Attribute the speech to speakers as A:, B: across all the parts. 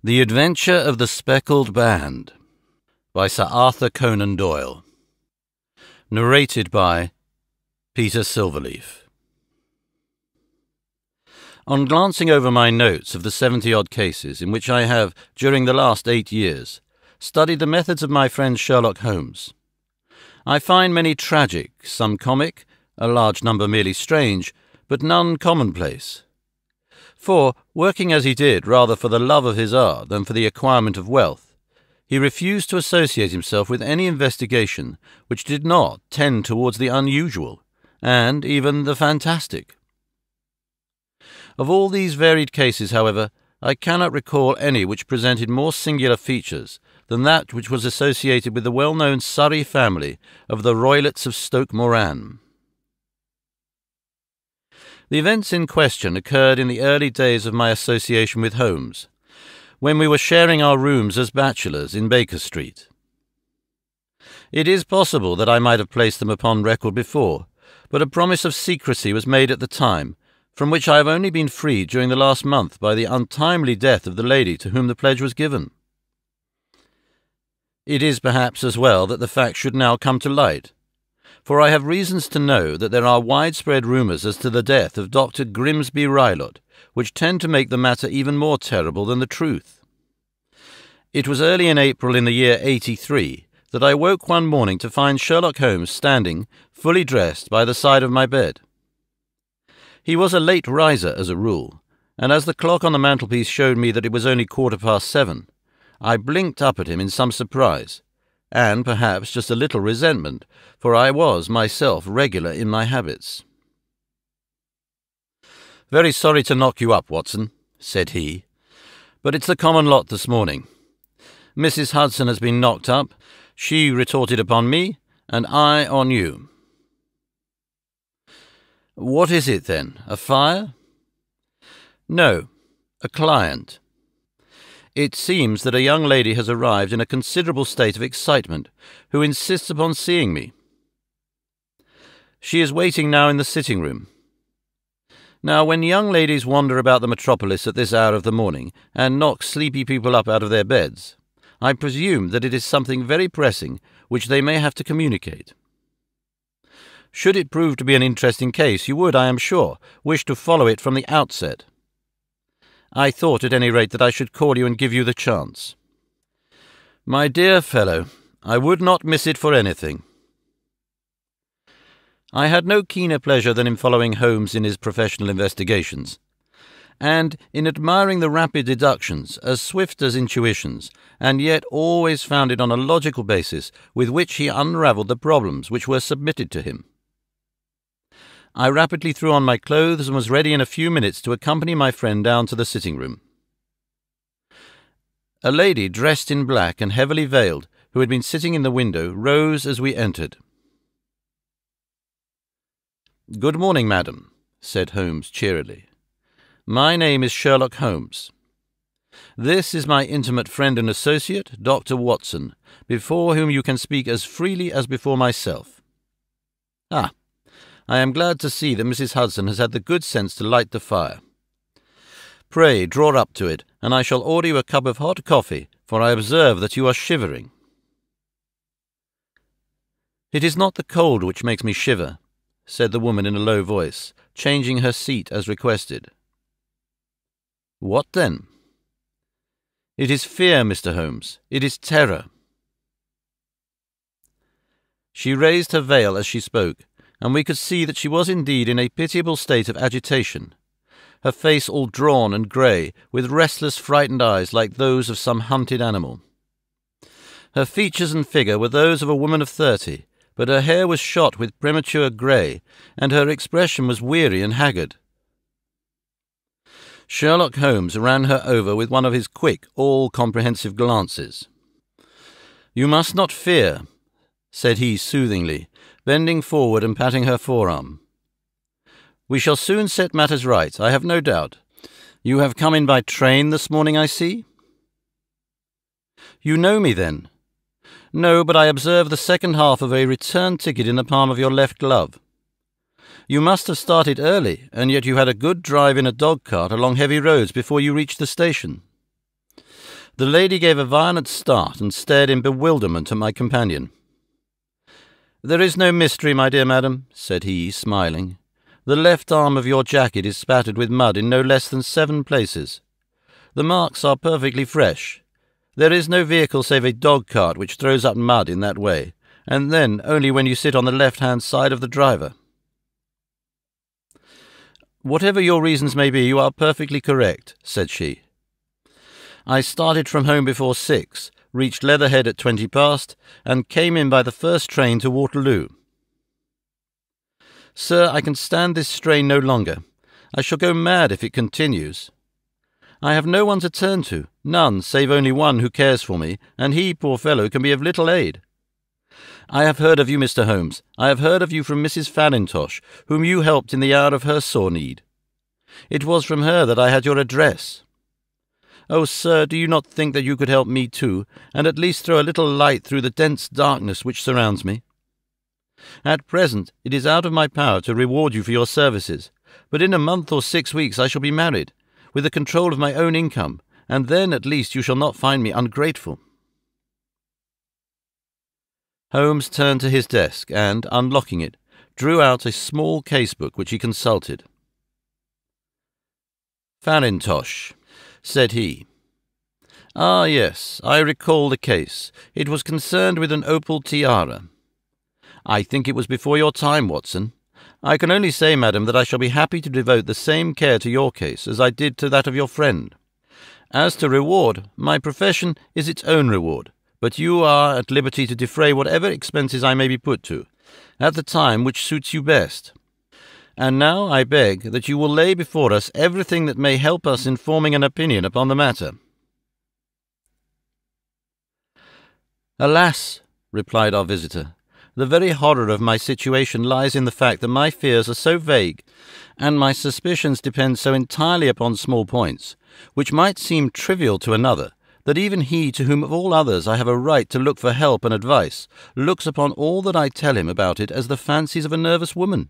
A: The Adventure of the Speckled Band by Sir Arthur Conan Doyle. Narrated by Peter Silverleaf. On glancing over my notes of the 70-odd cases in which I have, during the last 8 years, studied the methods of my friend Sherlock Holmes, I find many tragic, some comic, a large number merely strange, but none commonplace. For, working as he did rather for the love of his art than for the acquirement of wealth, he refused to associate himself with any investigation which did not tend towards the unusual, and even the fantastic. Of all these varied cases, however, I cannot recall any which presented more singular features than that which was associated with the well-known Surrey family of the Roylotts of Stoke Moran. The events in question occurred in the early days of my association with Holmes, when we were sharing our rooms as bachelors in Baker Street. It is possible that I might have placed them upon record before, but a promise of secrecy was made at the time, from which I have only been freed during the last month by the untimely death of the lady to whom the pledge was given. It is perhaps as well that the fact should now come to light, for I have reasons to know that there are widespread rumours as to the death of Dr. Grimsby Rylott, which tend to make the matter even more terrible than the truth. It was early in April in the year 83 that I woke one morning to find Sherlock Holmes standing, fully dressed, by the side of my bed. He was a late riser as a rule, and as the clock on the mantelpiece showed me that it was only 7:15, I blinked up at him in some surprise, and perhaps just a little resentment, for I was myself regular in my habits. "Very sorry to knock you up, Watson," said he, "but it's the common lot this morning. Mrs. Hudson has been knocked up, she retorted upon me, and I on you." "What is it, then? A fire?" "No, a client. It seems that a young lady has arrived in a considerable state of excitement, who insists upon seeing me. She is waiting now in the sitting-room. Now, when young ladies wander about the metropolis at this hour of the morning, and knock sleepy people up out of their beds, I presume that it is something very pressing which they may have to communicate. Should it prove to be an interesting case, you would, I am sure, wish to follow it from the outset. I thought, at any rate, that I should call you and give you the chance. My dear fellow, I would not miss it for anything." I had no keener pleasure than in following Holmes in his professional investigations, and in admiring the rapid deductions, as swift as intuitions, and yet always founded on a logical basis, with which he unravelled the problems which were submitted to him. I rapidly threw on my clothes and was ready in a few minutes to accompany my friend down to the sitting-room. A lady dressed in black and heavily veiled, who had been sitting in the window, rose as we entered. "Good morning, madam," said Holmes cheerily. "My name is Sherlock Holmes. This is my intimate friend and associate, Dr. Watson, before whom you can speak as freely as before myself. Ah, I am glad to see that Mrs. Hudson has had the good sense to light the fire. Pray draw up to it, and I shall order you a cup of hot coffee, for I observe that you are shivering." "It is not the cold which makes me shiver," said the woman in a low voice, changing her seat as requested. "What then?" "It is fear, Mr. Holmes. It is terror." She raised her veil as she spoke, and we could see that she was indeed in a pitiable state of agitation, her face all drawn and grey, with restless, frightened eyes like those of some hunted animal. Her features and figure were those of a woman of 30, but her hair was shot with premature grey, and her expression was weary and haggard. Sherlock Holmes ran her over with one of his quick, all-comprehensive glances. "You must not fear," said he soothingly, bending forward and patting her forearm. "We shall soon set matters right, I have no doubt. You have come in by train this morning, I see?" "You know me, then?" "No, but I observe the second half of a return ticket in the palm of your left glove. You must have started early, and yet you had a good drive in a dog-cart along heavy roads before you reached the station." The lady gave a violent start and stared in bewilderment at my companion. "There is no mystery, my dear madam," said he, smiling. "The left arm of your jacket is spattered with mud in no less than 7 places. The marks are perfectly fresh. There is no vehicle save a dog-cart which throws up mud in that way, and then only when you sit on the left-hand side of the driver." "Whatever your reasons may be, you are perfectly correct," said she. "I started from home before 6, reached Leatherhead at 20 past, and came in by the first train to Waterloo. Sir, I can stand this strain no longer. I shall go mad if it continues. I have no one to turn to, none save only one who cares for me, and he, poor fellow, can be of little aid. I have heard of you, Mr. Holmes. I have heard of you from Mrs. Fanintosh, whom you helped in the hour of her sore need. It was from her that I had your address. Oh, sir, do you not think that you could help me too, and at least throw a little light through the dense darkness which surrounds me? At present it is out of my power to reward you for your services, but in a month or 6 weeks I shall be married, with the control of my own income, and then at least you shall not find me ungrateful." Holmes turned to his desk and, unlocking it, drew out a small case-book which he consulted. "Fanintosh," said he. "Ah, yes, I recall the case. It was concerned with an opal tiara. I think it was before your time, Watson. I can only say, madam, that I shall be happy to devote the same care to your case as I did to that of your friend. As to reward, my profession is its own reward, but you are at liberty to defray whatever expenses I may be put to, at the time which suits you best. And now I beg that you will lay before us everything that may help us in forming an opinion upon the matter." "Alas," replied our visitor, "the very horror of my situation lies in the fact that my fears are so vague, and my suspicions depend so entirely upon small points, which might seem trivial to another, that even he to whom of all others I have a right to look for help and advice looks upon all that I tell him about it as the fancies of a nervous woman.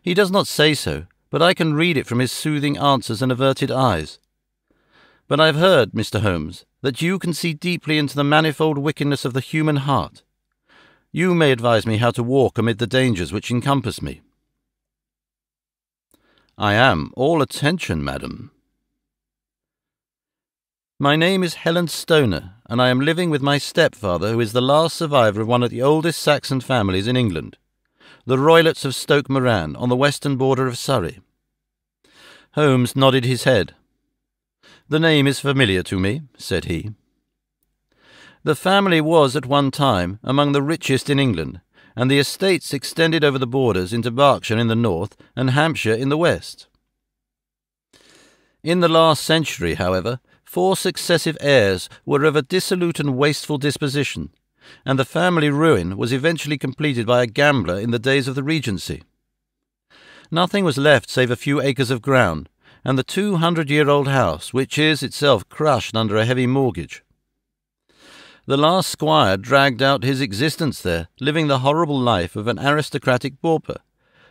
A: He does not say so, but I can read it from his soothing answers and averted eyes. But I have heard, Mr. Holmes, that you can see deeply into the manifold wickedness of the human heart. You may advise me how to walk amid the dangers which encompass me." "I am all attention, madam." "My name is Helen Stoner, and I am living with my stepfather, who is the last survivor of one of the oldest Saxon families in England, the Roylotts of Stoke Moran, on the western border of Surrey." Holmes nodded his head. "The name is familiar to me," said he. "The family was at one time among the richest in England, and the estates extended over the borders into Berkshire in the north and Hampshire in the west. In the last century, however, 4 successive heirs were of a dissolute and wasteful disposition, and the family ruin was eventually completed by a gambler in the days of the Regency. Nothing was left save a few acres of ground, and the 200-year-old house, which is itself crushed under a heavy mortgage. The last squire dragged out his existence there, living the horrible life of an aristocratic pauper,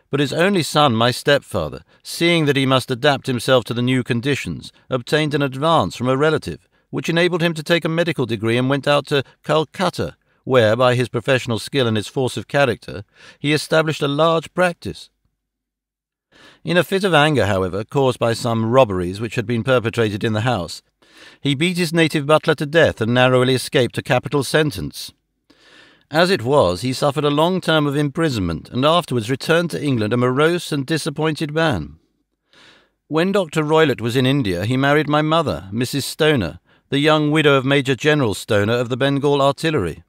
A: but his only son, my stepfather, seeing that he must adapt himself to the new conditions, obtained an advance from a relative, which enabled him to take a medical degree and went out to Calcutta, where, by his professional skill and his force of character, he established a large practice. In a fit of anger, however, caused by some robberies which had been perpetrated in the house, he beat his native butler to death and narrowly escaped a capital sentence. As it was, he suffered a long term of imprisonment and afterwards returned to England a morose and disappointed man. When Dr. Roylott was in India, he married my mother, Mrs. Stoner, the young widow of Major General Stoner of the Bengal Artillery.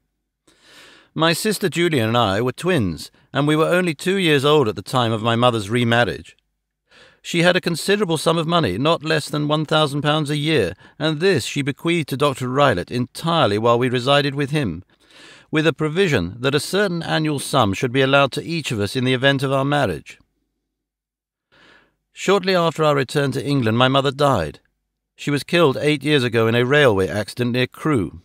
A: My sister Julia and I were twins, and we were only 2 years old at the time of my mother's remarriage. She had a considerable sum of money, not less than £1,000 a year, and this she bequeathed to Dr. Roylott entirely while we resided with him, with a provision that a certain annual sum should be allowed to each of us in the event of our marriage. Shortly after our return to England, my mother died. She was killed 8 years ago in a railway accident near Crewe.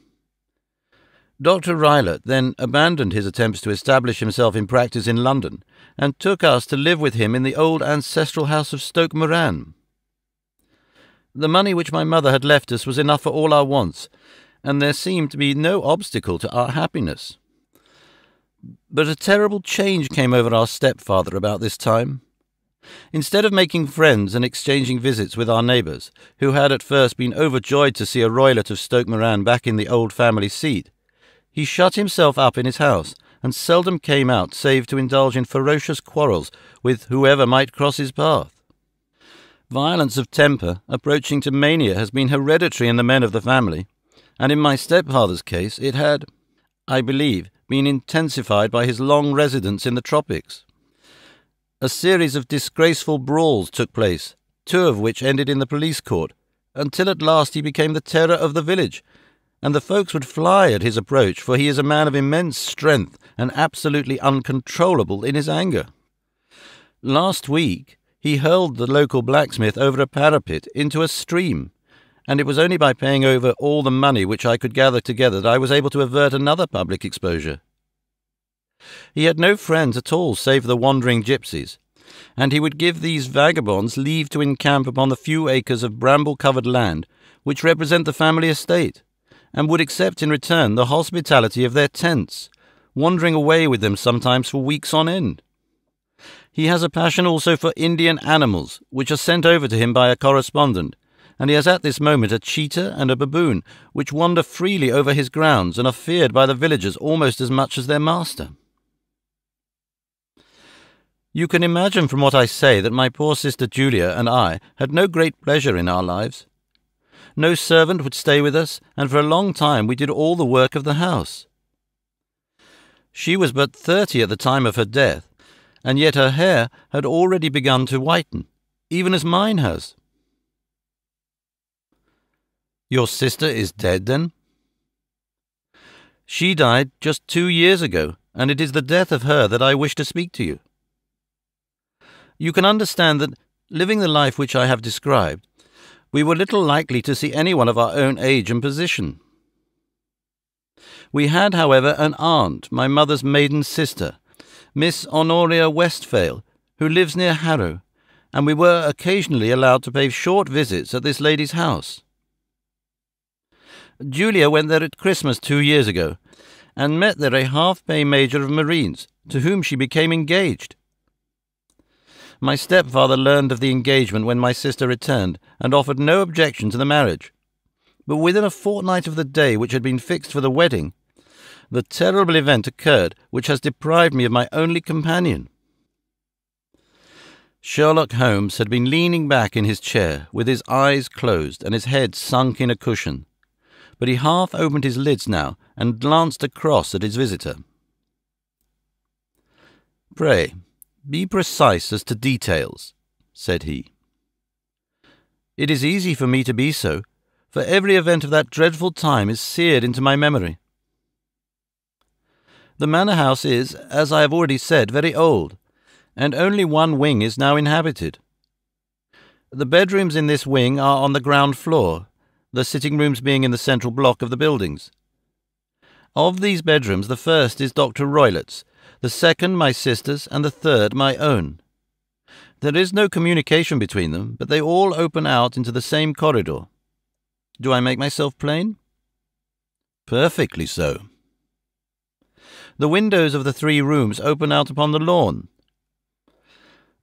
A: Dr. Roylott then abandoned his attempts to establish himself in practice in London, and took us to live with him in the old ancestral house of Stoke Moran. The money which my mother had left us was enough for all our wants, and there seemed to be no obstacle to our happiness. But a terrible change came over our stepfather about this time. Instead of making friends and exchanging visits with our neighbours, who had at first been overjoyed to see a roylet of Stoke Moran back in the old family seat, he shut himself up in his house and seldom came out save to indulge in ferocious quarrels with whoever might cross his path. Violence of temper, approaching to mania, has been hereditary in the men of the family, and in my stepfather's case it had, I believe, been intensified by his long residence in the tropics. A series of disgraceful brawls took place, 2 of which ended in the police court, until at last he became the terror of the village, and the folks would fly at his approach, for he is a man of immense strength and absolutely uncontrollable in his anger. Last week he hurled the local blacksmith over a parapet into a stream, and it was only by paying over all the money which I could gather together that I was able to avert another public exposure. He had no friends at all save the wandering gypsies, and he would give these vagabonds leave to encamp upon the few acres of bramble-covered land which represent the family estate, and would accept in return the hospitality of their tents, wandering away with them sometimes for weeks on end. He has a passion also for Indian animals, which are sent over to him by a correspondent, and he has at this moment a cheetah and a baboon, which wander freely over his grounds and are feared by the villagers almost as much as their master. You can imagine from what I say that my poor sister Julia and I had no great pleasure in our lives. No servant would stay with us, and for a long time we did all the work of the house. She was but 30 at the time of her death, and yet her hair had already begun to whiten, even as mine has. Your sister is dead, then? She died just 2 years ago, and it is the death of her that I wish to speak to you. You can understand that, living the life which I have described, we were little likely to see anyone of our own age and position. We had, however, an aunt, my mother's maiden sister, Miss Honoria Westphale, who lives near Harrow, and we were occasionally allowed to pay short visits at this lady's house. Julia went there at Christmas 2 years ago, and met there a half-pay major of Marines, to whom she became engaged. My stepfather learned of the engagement when my sister returned, and offered no objection to the marriage. But within a fortnight of the day which had been fixed for the wedding, the terrible event occurred which has deprived me of my only companion. Sherlock Holmes had been leaning back in his chair, with his eyes closed and his head sunk in a cushion, but he half opened his lids now and glanced across at his visitor. "Pray, be precise as to details," said he. "It is easy for me to be so, for every event of that dreadful time is seared into my memory. The manor house is, as I have already said, very old, and only one wing is now inhabited. The bedrooms in this wing are on the ground floor, the sitting rooms being in the central block of the buildings. Of these bedrooms, the first is Dr. Roylett's, the second my sister's, and the third my own. There is no communication between them, but they all open out into the same corridor. Do I make myself plain?" "Perfectly so." "The windows of the 3 rooms open out upon the lawn.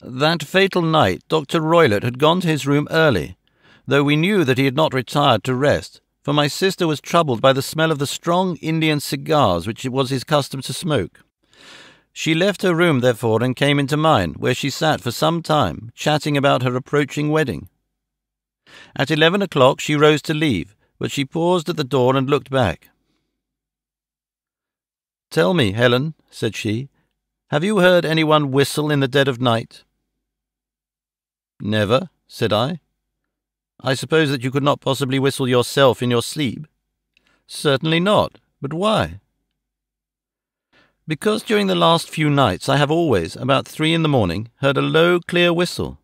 A: That fatal night Dr. Roylett had gone to his room early, though we knew that he had not retired to rest, for my sister was troubled by the smell of the strong Indian cigars which it was his custom to smoke. She left her room, therefore, and came into mine, where she sat for some time, chatting about her approaching wedding. At 11 o'clock she rose to leave, but she paused at the door and looked back. "Tell me, Helen," said she, "have you heard anyone whistle in the dead of night?" "Never," said I. "I suppose that you could not possibly whistle yourself in your sleep?" "Certainly not. But why?" "Because during the last few nights I have always, about 3 in the morning, heard a low, clear whistle.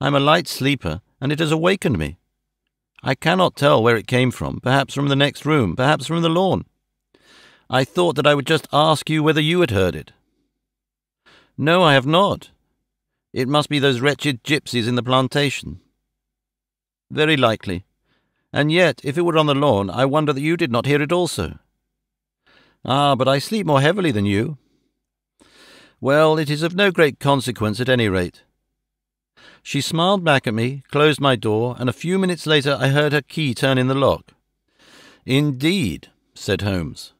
A: I am a light sleeper, and it has awakened me. I cannot tell where it came from, perhaps from the next room, perhaps from the lawn. I thought that I would just ask you whether you had heard it." "No, I have not. It must be those wretched gypsies in the plantation." Very likely. And yet, if it were on the lawn, I wonder that you did not hear it also. Ah, but I sleep more heavily than you. Well, it is of no great consequence at any rate. She smiled back at me, closed my door, and a few minutes later I heard her key turn in the lock. Indeed, said Holmes.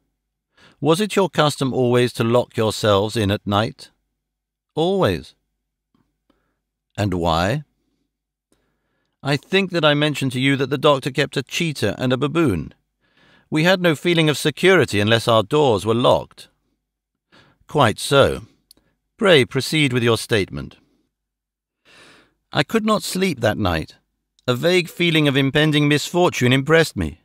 A: Was it your custom always to lock yourselves in at night? Always. And why? I think that I mentioned to you that the doctor kept a cheetah and a baboon. We had no feeling of security unless our doors were locked. Quite so. Pray proceed with your statement. I could not sleep that night. A vague feeling of impending misfortune impressed me.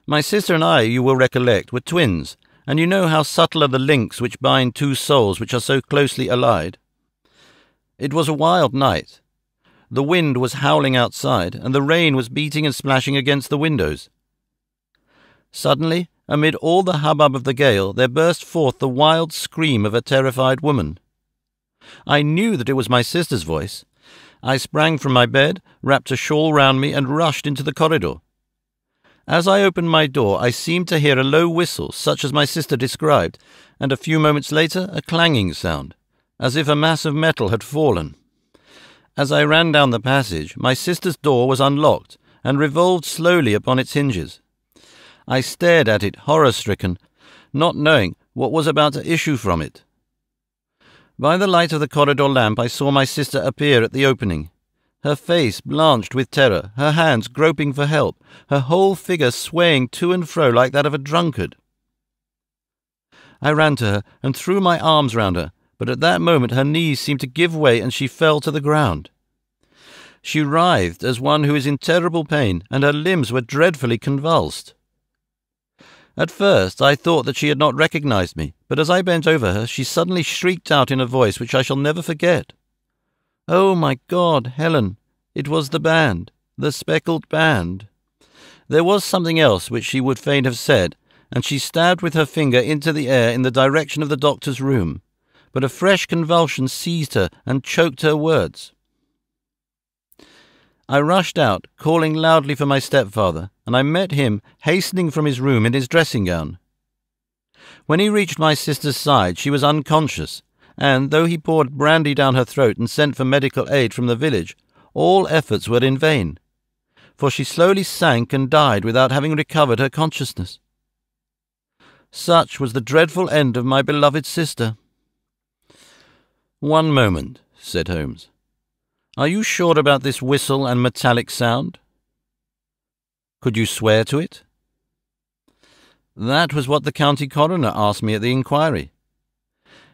A: My sister and I, you will recollect, were twins, and you know how subtle are the links which bind two souls which are so closely allied. It was a wild night. The wind was howling outside, and the rain was beating and splashing against the windows. Suddenly, amid all the hubbub of the gale, there burst forth the wild scream of a terrified woman. I knew that it was my sister's voice. I sprang from my bed, wrapped a shawl round me, and rushed into the corridor. As I opened my door, I seemed to hear a low whistle, such as my sister described, and a few moments later a clanging sound, as if a mass of metal had fallen. As I ran down the passage, my sister's door was unlocked and revolved slowly upon its hinges. I stared at it, horror-stricken, not knowing what was about to issue from it. By the light of the corridor lamp I saw my sister appear at the opening, her face blanched with terror, her hands groping for help, her whole figure swaying to and fro like that of a drunkard. I ran to her and threw my arms round her, but at that moment her knees seemed to give way and she fell to the ground. She writhed as one who is in terrible pain, and her limbs were dreadfully convulsed. At first I thought that she had not recognized me, but as I bent over her, she suddenly shrieked out in a voice which I shall never forget. "Oh, my God, Helen! It was the band, the Speckled band." There was something else which she would fain have said, and she stabbed with her finger into the air in the direction of the doctor's room, but a fresh convulsion seized her and choked her words. I rushed out, calling loudly for my stepfather, and I met him hastening from his room in his dressing gown. When he reached my sister's side, she was unconscious, and, though he poured brandy down her throat and sent for medical aid from the village, all efforts were in vain, for she slowly sank and died without having recovered her consciousness. Such was the dreadful end of my beloved sister. "One moment," said Holmes. "Are you sure about this whistle and metallic sound? Could you swear to it?" "That was what the county coroner asked me at the inquiry.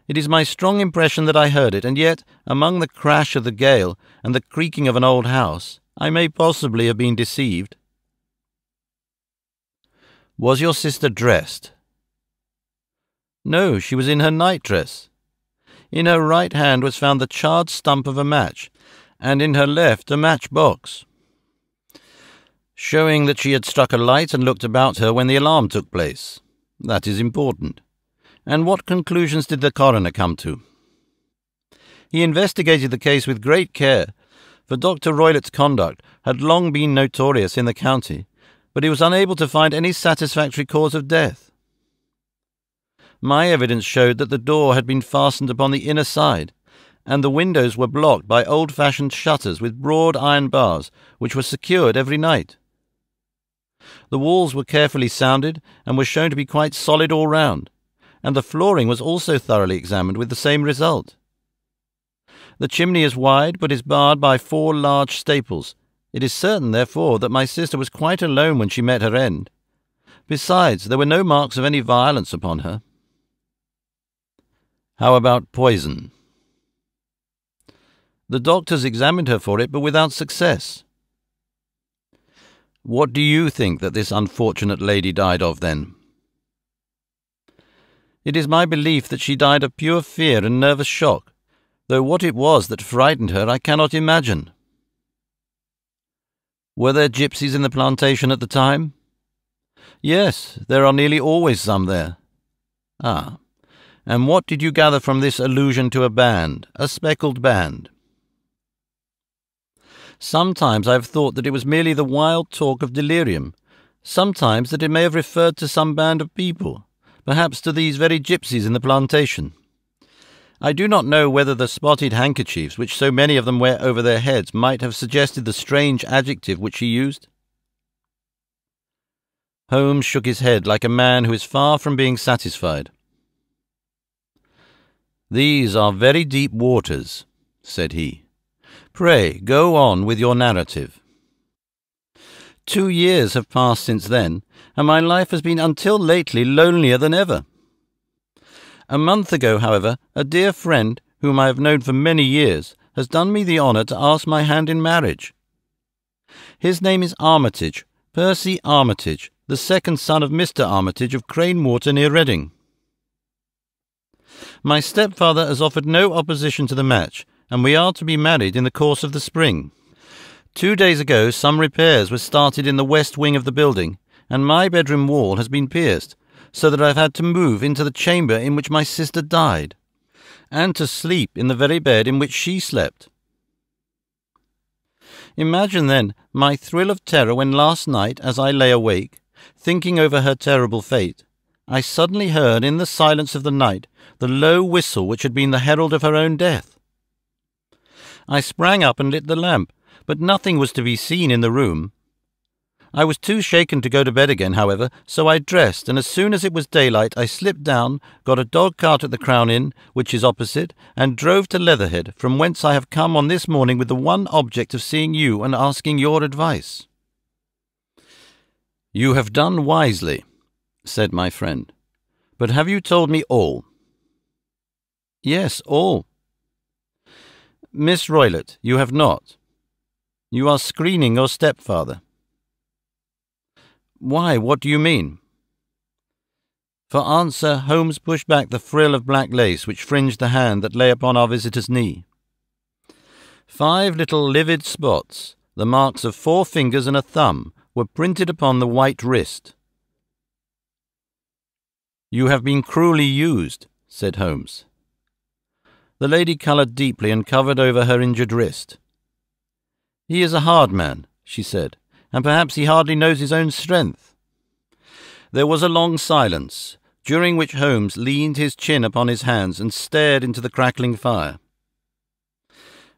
A: It is my strong impression that I heard it, and yet, among the crash of the gale and the creaking of an old house, I may possibly have been deceived." "Was your sister dressed?" "No, she was in her nightdress. In her right hand was found the charred stump of a match, and in her left a matchbox, showing that she had struck a light and looked about her when the alarm took place. That is important. And what conclusions did the coroner come to?" "He investigated the case with great care, for Dr. Roylott's conduct had long been notorious in the county, but he was unable to find any satisfactory cause of death. My evidence showed that the door had been fastened upon the inner side, and the windows were blocked by old-fashioned shutters with broad iron bars, which were secured every night. The walls were carefully sounded, and were shown to be quite solid all round, and the flooring was also thoroughly examined with the same result. The chimney is wide, but is barred by 4 large staples. It is certain, therefore, that my sister was quite alone when she met her end. Besides, there were no marks of any violence upon her." "How about poison?" "The doctors examined her for it, but without success." "What do you think that this unfortunate lady died of, then?" "It is my belief that she died of pure fear and nervous shock, though what it was that frightened her I cannot imagine." "Were there gypsies in the plantation at the time?" "Yes, there are nearly always some there." "Ah. And what did you gather from this allusion to a band, a speckled band?" Sometimes I have thought that it was merely the wild talk of delirium, sometimes that it may have referred to some band of people, perhaps to these very gypsies in the plantation. I do not know whether the spotted handkerchiefs which so many of them wear over their heads might have suggested the strange adjective which he used. Holmes shook his head like a man who is far from being satisfied. "These are very deep waters," said he. "Pray, go on with your narrative." 2 years have passed since then, and my life has been until lately lonelier than ever. A month ago, however, a dear friend, whom I have known for many years, has done me the honour to ask my hand in marriage. His name is Armitage, Percy Armitage, the second son of Mr. Armitage of Crane Water near Reading. My stepfather has offered no opposition to the match, and we are to be married in the course of the spring. 2 days ago some repairs were started in the west wing of the building, and my bedroom wall has been pierced, so that I have had to move into the chamber in which my sister died, and to sleep in the very bed in which she slept. Imagine, then, my thrill of terror when last night, as I lay awake, thinking over her terrible fate, I suddenly heard in the silence of the night the low whistle which had been the herald of her own death. I sprang up and lit the lamp, but nothing was to be seen in the room. I was too shaken to go to bed again, however, so I dressed, and as soon as it was daylight I slipped down, got a dog-cart at the Crown Inn, which is opposite, and drove to Leatherhead, from whence I have come on this morning with the one object of seeing you and asking your advice." "You have done wisely," said my friend. "But have you told me all?" "Yes, all." "Miss Roylott, you have not. You are screening your stepfather." "Why, what do you mean?" For answer, Holmes pushed back the frill of black lace which fringed the hand that lay upon our visitor's knee. 5 little livid spots, the marks of 4 fingers and a thumb, were printed upon the white wrist. "You have been cruelly used," said Holmes. The lady coloured deeply and covered over her injured wrist. "He is a hard man," she said, "and perhaps he hardly knows his own strength." There was a long silence, during which Holmes leaned his chin upon his hands and stared into the crackling fire.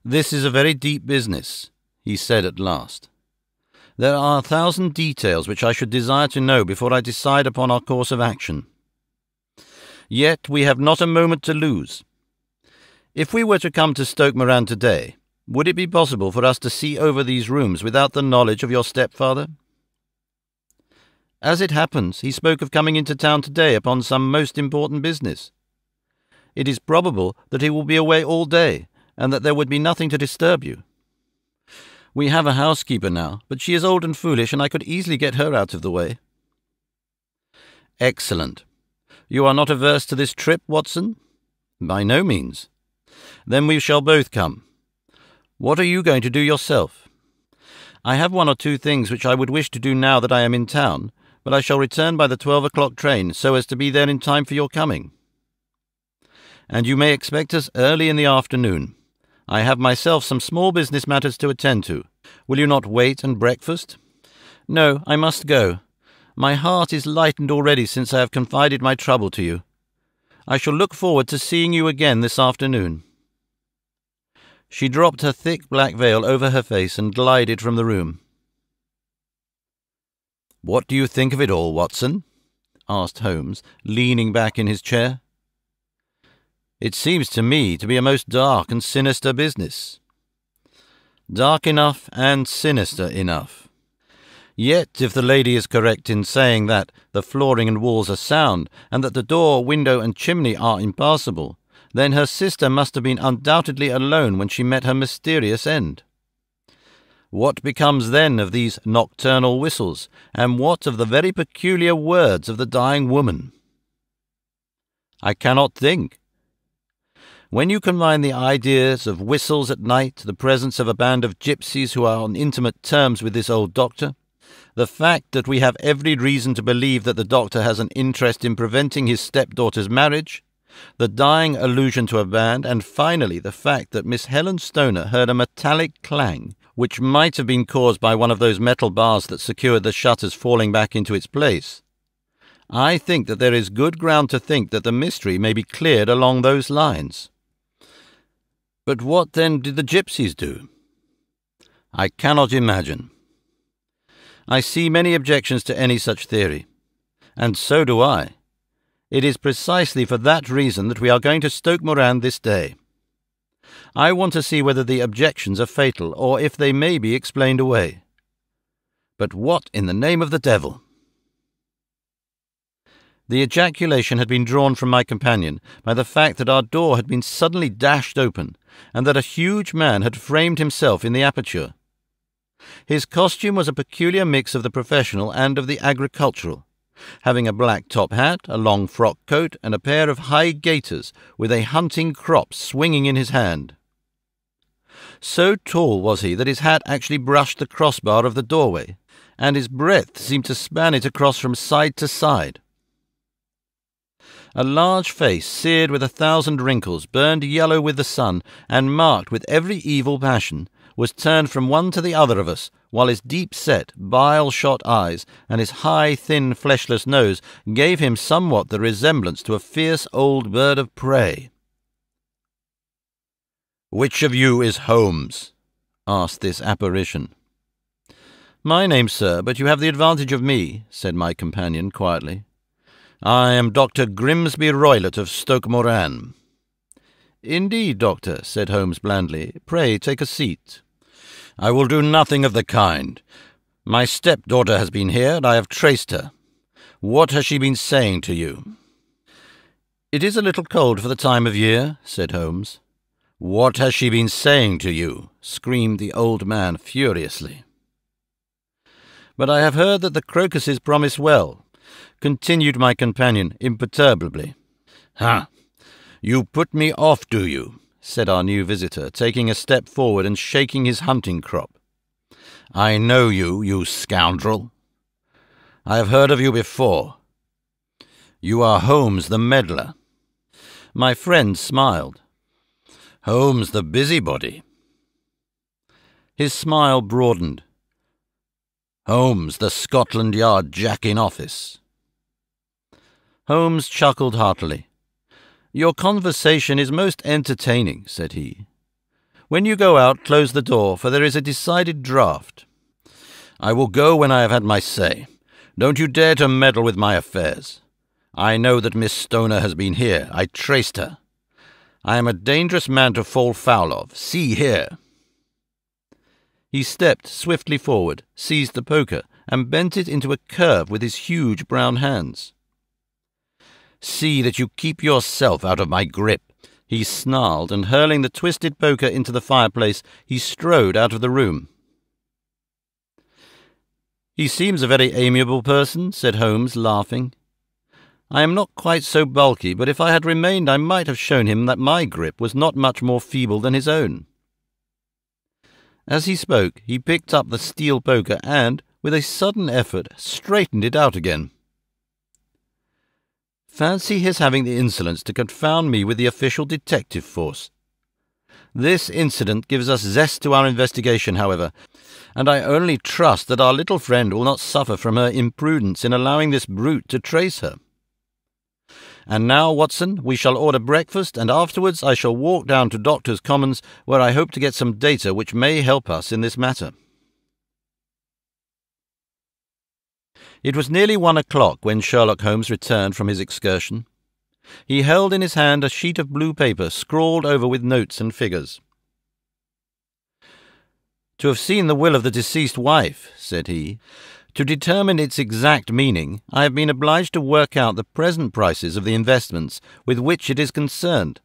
A: "This is a very deep business," he said at last. "There are 1,000 details which I should desire to know before I decide upon our course of action. Yet we have not a moment to lose. If we were to come to Stoke Moran today, would it be possible for us to see over these rooms without the knowledge of your stepfather?" "As it happens, he spoke of coming into town today upon some most important business. It is probable that he will be away all day, and that there would be nothing to disturb you. We have a housekeeper now, but she is old and foolish, and I could easily get her out of the way." "Excellent. You are not averse to this trip, Watson?" "By no means." "Then we shall both come. What are you going to do yourself?" "I have 1 or 2 things which I would wish to do now that I am in town, but I shall return by the 12 o'clock train, so as to be there in time for your coming." "And you may expect us early in the afternoon. I have myself some small business matters to attend to. Will you not wait and breakfast?" "No, I must go. My heart is lightened already since I have confided my trouble to you. I shall look forward to seeing you again this afternoon." She dropped her thick black veil over her face and glided from the room. "What do you think of it all, Watson?" asked Holmes, leaning back in his chair. "It seems to me to be a most dark and sinister business." "Dark enough and sinister enough. Yet, if the lady is correct in saying that the flooring and walls are sound, and that the door, window, and chimney are impassable, then her sister must have been undoubtedly alone when she met her mysterious end. What becomes then of these nocturnal whistles, and what of the very peculiar words of the dying woman? I cannot think. When you combine the ideas of whistles at night, the presence of a band of gypsies who are on intimate terms with this old doctor, the fact that we have every reason to believe that the doctor has an interest in preventing his stepdaughter's marriage, the dying allusion to a band, and finally the fact that Miss Helen Stoner heard a metallic clang which might have been caused by one of those metal bars that secured the shutters falling back into its place. I think that there is good ground to think that the mystery may be cleared along those lines. But what then did the gypsies do? I cannot imagine. I see many objections to any such theory, and so do I. It is precisely for that reason that we are going to Stoke Moran this day. I want to see whether the objections are fatal, or if they may be explained away. But what in the name of the devil? The ejaculation had been drawn from my companion by the fact that our door had been suddenly dashed open, and that a huge man had framed himself in the aperture. His costume was a peculiar mix of the professional and of the agricultural, having a black top hat, a long frock coat, and a pair of high gaiters with a hunting crop swinging in his hand. So tall was he that his hat actually brushed the crossbar of the doorway, and his breadth seemed to span it across from side to side. A large face, seared with 1,000 wrinkles, burned yellow with the sun, and marked with every evil passion, was turned from one to the other of us, while his deep-set, bile-shot eyes and his high, thin, fleshless nose gave him somewhat the resemblance to a fierce old bird of prey. "Which of you is Holmes?" asked this apparition. "My name, sir, but you have the advantage of me," said my companion quietly. "I am Dr. Grimsby Roylott of Stoke Moran." "Indeed, doctor," said Holmes blandly. "Pray take a seat." "I will do nothing of the kind. My stepdaughter has been here, and I have traced her. What has she been saying to you?" "It is a little cold for the time of year," said Holmes. "What has she been saying to you?" screamed the old man furiously. "But I have heard that the crocuses promise well," continued my companion imperturbably. "Ha! You put me off, do you?" said our new visitor, taking a step forward and shaking his hunting crop. "I know you, you scoundrel. I have heard of you before. You are Holmes the meddler." My friend smiled. "Holmes the busybody." His smile broadened. "Holmes the Scotland Yard jack-in-office." Holmes chuckled heartily. "Your conversation is most entertaining," said he. "When you go out, close the door, for there is a decided draught." "I will go when I have had my say. Don't you dare to meddle with my affairs. I know that Miss Stoner has been here. I traced her. I am a dangerous man to fall foul of. See here." He stepped swiftly forward, seized the poker, and bent it into a curve with his huge brown hands. "See that you keep yourself out of my grip," he snarled, and hurling the twisted poker into the fireplace, he strode out of the room. "He seems a very amiable person," said Holmes, laughing. "I am not quite so bulky, but if I had remained I might have shown him that my grip was not much more feeble than his own." As he spoke, he picked up the steel poker and, with a sudden effort, straightened it out again. Fancy his having the insolence to confound me with the official detective force. This incident gives us zest to our investigation, however, and I only trust that our little friend will not suffer from her imprudence in allowing this brute to trace her. And now, Watson, we shall order breakfast, and afterwards I shall walk down to Doctors' Commons, where I hope to get some data which may help us in this matter. It was nearly 1 o'clock when Sherlock Holmes returned from his excursion. He held in his hand a sheet of blue paper scrawled over with notes and figures. "To have seen the will of the deceased wife," said he. "To determine its exact meaning, I have been obliged to work out the present prices of the investments with which it is concerned.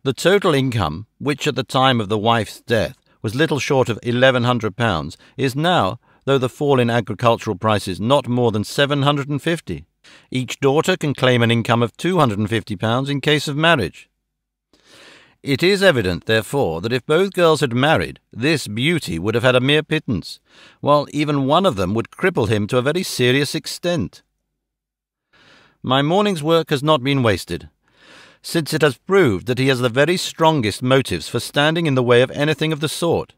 A: The total income, which at the time of the wife's death was little short of £1,100, is now, though the fall in agricultural prices, not more than 750. Each daughter can claim an income of £250 in case of marriage. It is evident, therefore, that if both girls had married, this beauty would have had a mere pittance, while even one of them would cripple him to a very serious extent. My morning's work has not been wasted, since it has proved that he has the very strongest motives for standing in the way of anything of the sort.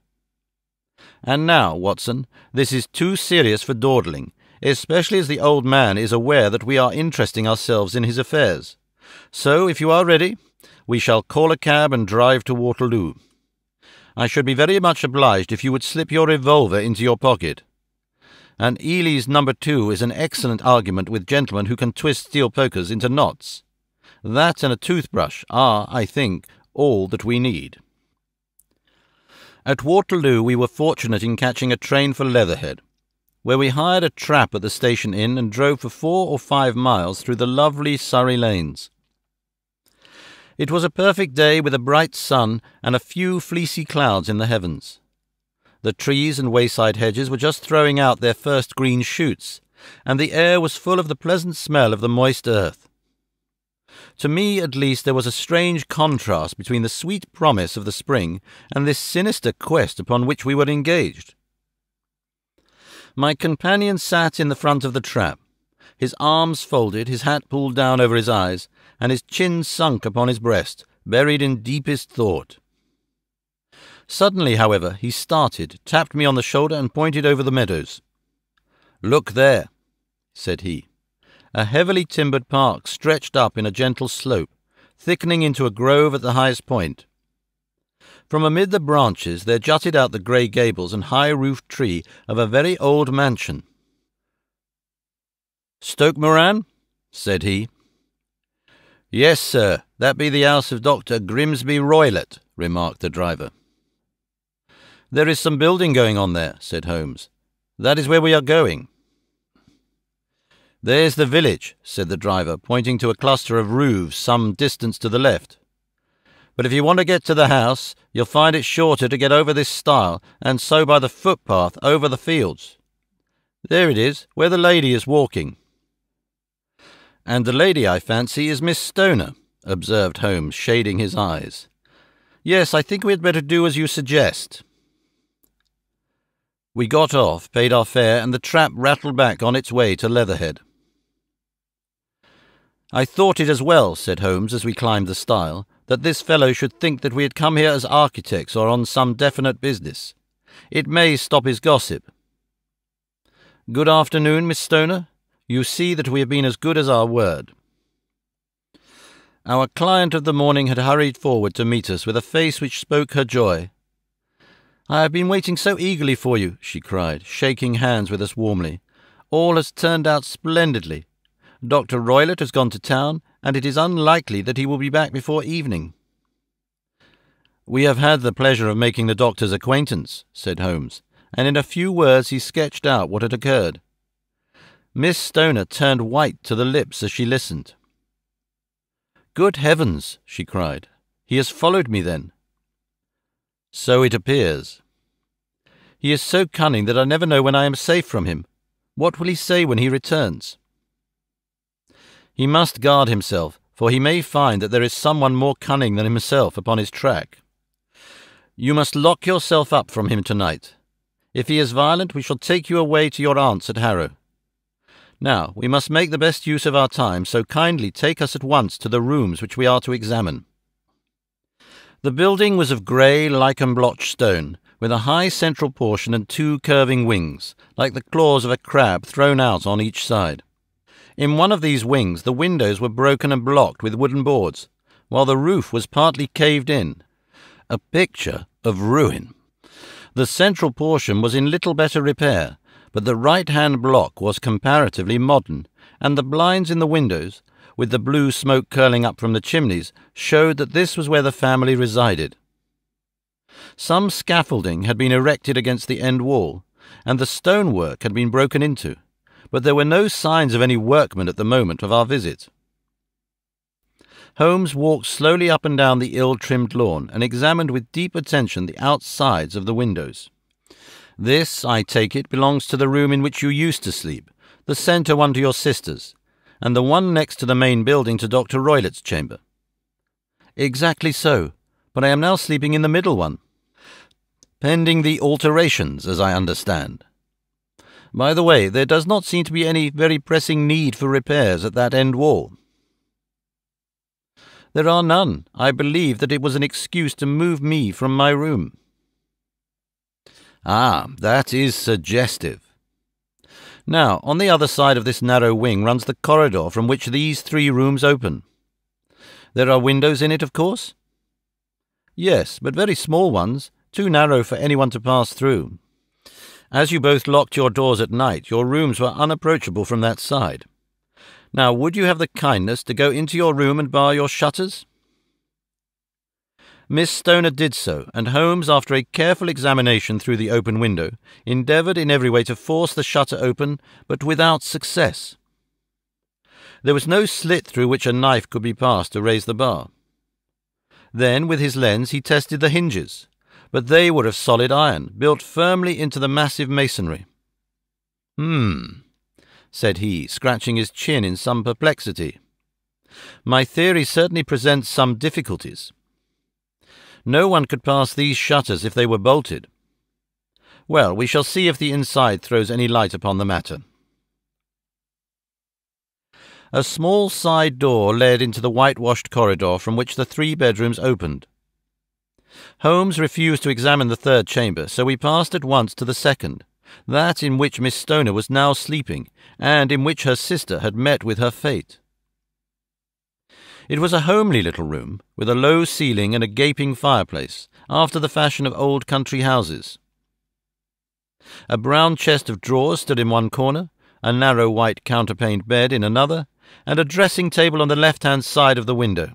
A: And now, Watson, this is too serious for dawdling, especially as the old man is aware that we are interesting ourselves in his affairs. So, if you are ready, we shall call a cab and drive to Waterloo. I should be very much obliged if you would slip your revolver into your pocket. And Ely's number 2 is an excellent argument with gentlemen who can twist steel pokers into knots. That and a toothbrush are, I think, all that we need. At Waterloo we were fortunate in catching a train for Leatherhead, where we hired a trap at the station inn and drove for 4 or 5 miles through the lovely Surrey lanes. It was a perfect day with a bright sun and a few fleecy clouds in the heavens. The trees and wayside hedges were just throwing out their first green shoots, and the air was full of the pleasant smell of the moist earth. To me, at least, there was a strange contrast between the sweet promise of the spring and this sinister quest upon which we were engaged. My companion sat in the front of the trap, his arms folded, his hat pulled down over his eyes, and his chin sunk upon his breast, buried in deepest thought. Suddenly, however, he started, tapped me on the shoulder, and pointed over the meadows. "Look there," said he. A heavily timbered park stretched up in a gentle slope, thickening into a grove at the highest point. From amid the branches there jutted out the grey gables and high-roofed tree of a very old mansion. "Stoke Moran?" said he. "Yes, sir, that be the house of Dr. Grimsby Roylott," remarked the driver. "There is some building going on there," said Holmes. "That is where we are going." "There's the village," said the driver, pointing to a cluster of roofs some distance to the left. "But if you want to get to the house, you'll find it shorter to get over this stile, and so by the footpath over the fields. There it is, where the lady is walking." "And the lady, I fancy, is Miss Stoner," observed Holmes, shading his eyes. "Yes, I think we had better do as you suggest." We got off, paid our fare, and the trap rattled back on its way to Leatherhead. "I thought it as well," said Holmes as we climbed the stile, "that this fellow should think that we had come here as architects or on some definite business. It may stop his gossip. Good afternoon, Miss Stoner. You see that we have been as good as our word." Our client of the morning had hurried forward to meet us with a face which spoke her joy. "I have been waiting so eagerly for you," she cried, shaking hands with us warmly. "All has turned out splendidly. Dr. Roylott has gone to town, and it is unlikely that he will be back before evening." "We have had the pleasure of making the doctor's acquaintance," said Holmes, and in a few words he sketched out what had occurred. Miss Stoner turned white to the lips as she listened. "Good heavens!" she cried. "He has followed me, then?" "So it appears." "He is so cunning that I never know when I am safe from him. What will he say when he returns?" "He must guard himself, for he may find that there is someone more cunning than himself upon his track. You must lock yourself up from him tonight. If he is violent, we shall take you away to your aunt's at Harrow. Now, we must make the best use of our time, so kindly take us at once to the rooms which we are to examine." The building was of grey, lichen-blotched stone, with a high central portion and 2 curving wings, like the claws of a crab thrown out on each side. In one of these wings the windows were broken and blocked with wooden boards, while the roof was partly caved in, a picture of ruin. The central portion was in little better repair, but the right-hand block was comparatively modern, and the blinds in the windows, with the blue smoke curling up from the chimneys, showed that this was where the family resided. Some scaffolding had been erected against the end wall, and the stonework had been broken into, but there were no signs of any workmen at the moment of our visit. Holmes walked slowly up and down the ill-trimmed lawn, and examined with deep attention the outsides of the windows. "This, I take it, belongs to the room in which you used to sleep, the centre one to your sister's, and the one next to the main building to Dr. Roylott's chamber." "Exactly so, but I am now sleeping in the middle one." "Pending the alterations, as I understand. By the way, there does not seem to be any very pressing need for repairs at that end wall." "There are none. I believe that it was an excuse to move me from my room." Ah, that is suggestive. Now, on the other side of this narrow wing runs the corridor from which these 3 rooms open. There are windows in it, of course? Yes, but very small ones, too narrow for anyone to pass through. As you both locked your doors at night, your rooms were unapproachable from that side. Now, would you have the kindness to go into your room and bar your shutters? Miss Stoner did so, and Holmes, after a careful examination through the open window, endeavoured in every way to force the shutter open, but without success. There was no slit through which a knife could be passed to raise the bar. Then, with his lens, he tested the hinges, but they were of solid iron, built firmly into the massive masonry. Said he, scratching his chin in some perplexity. My theory certainly presents some difficulties. No one could pass these shutters if they were bolted. Well, we shall see if the inside throws any light upon the matter. A small side door led into the whitewashed corridor from which the 3 bedrooms opened. Holmes refused to examine the 3rd chamber, so we passed at once to the 2nd, that in which Miss Stoner was now sleeping, and in which her sister had met with her fate. It was a homely little room, with a low ceiling and a gaping fireplace, after the fashion of old country houses. A brown chest of drawers stood in one corner, a narrow white counterpaned bed in another, and a dressing-table on the left-hand side of the window.